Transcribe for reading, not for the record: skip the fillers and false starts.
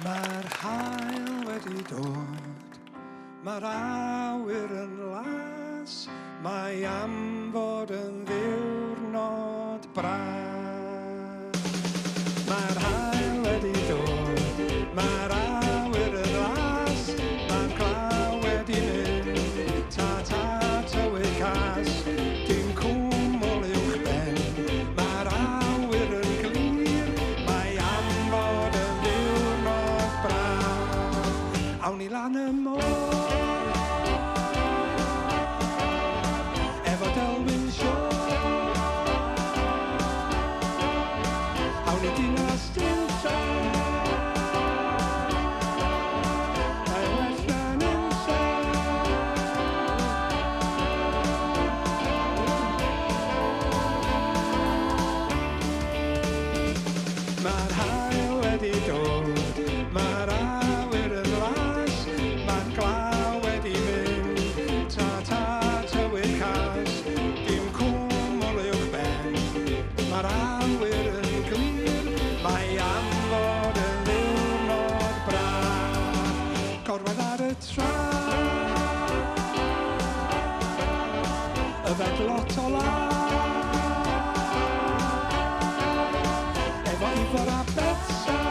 Mae'r haul wedi dod, mae'r awyr yn las, mae am fod yn ddiwrnod braf. Mae'r haul wedi dod, mae'r awyr yn las, mae'r glaw wedi mynd, ta tywydd cas, dim cwmwl uwch ben, mae'r awyr yn glir, mae am fod yn ddiwrnod braf. Awn ni lan y môr, efo Delwyn Jones. Awn ni dinas Dinlla, mae well na nunlla. Mae'r haul wedi dod, mae'r awyr yn las, mae'r glaw wedi mynd, ta tywydd cas, dim cwmwl uwch ben, mae'r awyr yn glir, mae am fod yn ddiwrnod braf. Gorwedd ar y traeth, yfed lot o law, efo Ifor a Betsa.